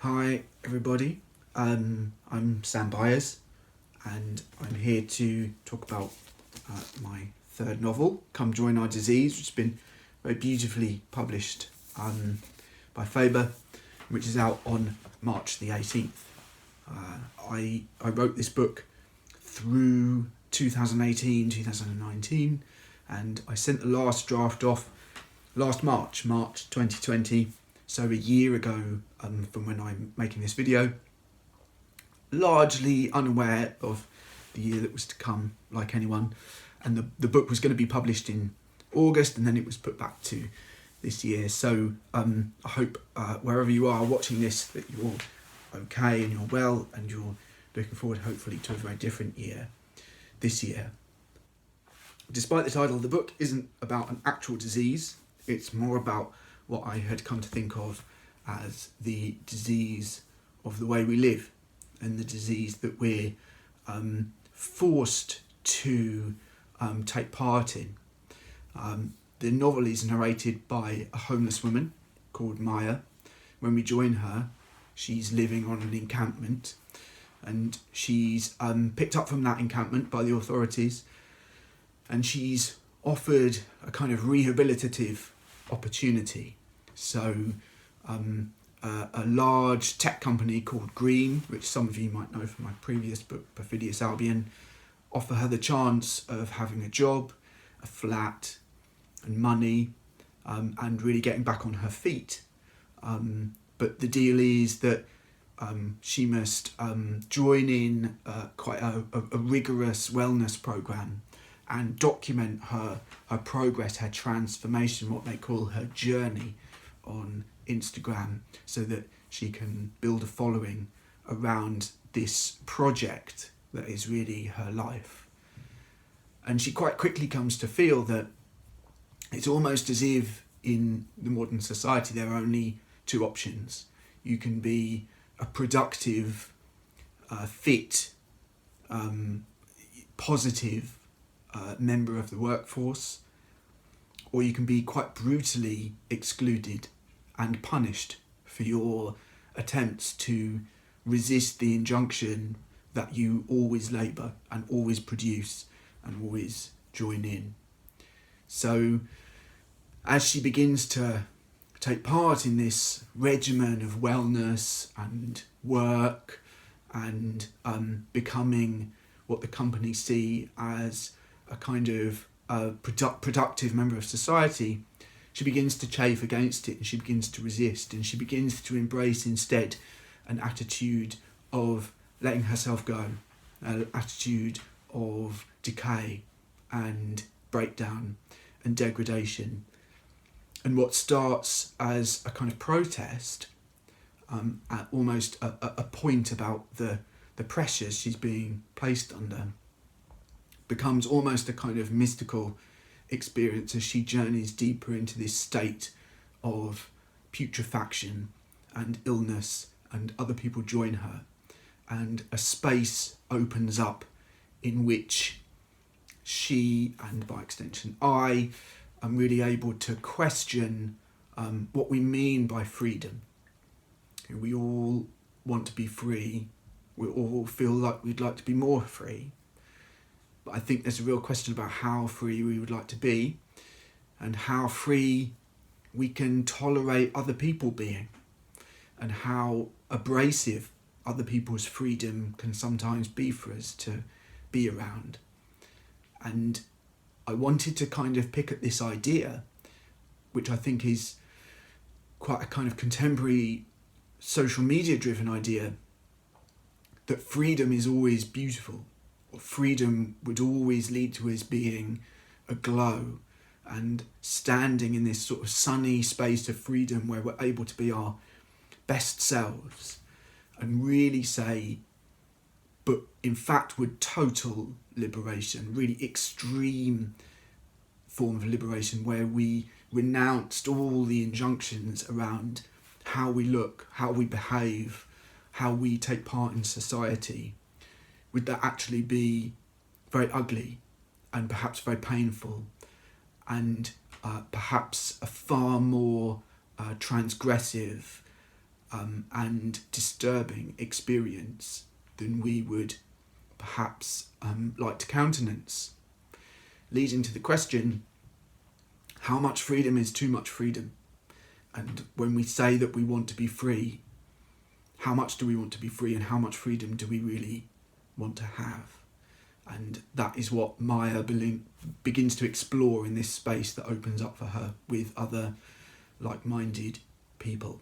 Hi everybody, I'm Sam Byers and I'm here to talk about my third novel, Come Join Our Disease, which has been very beautifully published by Faber, which is out on March the 18th. I wrote this book through 2018, 2019, and I sent the last draft off last March 2020, so a year ago from when I'm making this video, largely unaware of the year that was to come, like anyone, and the book was going to be published in August and then it was put back to this year. So I hope wherever you are watching this that you're okay and you're well and you're looking forward hopefully to a very different year this year. Despite the title, the book isn't about an actual disease, it's more about what I had come to think of as the disease of the way we live and the disease that we're forced to take part in. The novel is narrated by a homeless woman called Maya. When we join her, she's living on an encampment and she's picked up from that encampment by the authorities, and she's offered a kind of rehabilitative opportunity. So a large tech company called Green, which some of you might know from my previous book, Perfidious Albion, offer her the chance of having a job, a flat and money, and really getting back on her feet. But the deal is that she must join in quite a rigorous wellness program and document her progress, her transformation, what they call her journey on Instagram, so that she can build a following around this project that is really her life. And she quite quickly comes to feel that it's almost as if in the modern society there are only two options. You can be a productive, fit, positive member of the workforce, or you can be quite brutally excluded and punished for your attempts to resist the injunction that you always labour and always produce and always join in. So as she begins to take part in this regimen of wellness and work and becoming what the company see as a kind of productive member of society, she begins to chafe against it and she begins to resist, and she begins to embrace instead an attitude of letting herself go, an attitude of decay and breakdown and degradation. And what starts as a kind of protest, at almost a point about the pressures she's being placed under, becomes almost a kind of mystical experience as she journeys deeper into this state of putrefaction and illness, and other people join her, and a space opens up in which she, and by extension I, am really able to question what we mean by freedom. We all want to be free, we all feel like we'd like to be more free, but I think there's a real question about how free we would like to be and how free we can tolerate other people being, and how abrasive other people's freedom can sometimes be for us to be around. And I wanted to kind of pick at this idea, which I think is quite a kind of contemporary social media driven idea, that freedom is always beautiful. Freedom would always lead to us being aglow and standing in this sort of sunny space of freedom where we're able to be our best selves and really say, but in fact would total liberation, really extreme form of liberation where we renounced all the injunctions around how we look, how we behave, how we take part in society, would that actually be very ugly and perhaps very painful and perhaps a far more transgressive and disturbing experience than we would perhaps like to countenance, leading to the question, how much freedom is too much freedom? And when we say that we want to be free, how much do we want to be free, and how much freedom do we really want to have? And that is what Maya begins to explore in this space that opens up for her with other like-minded people.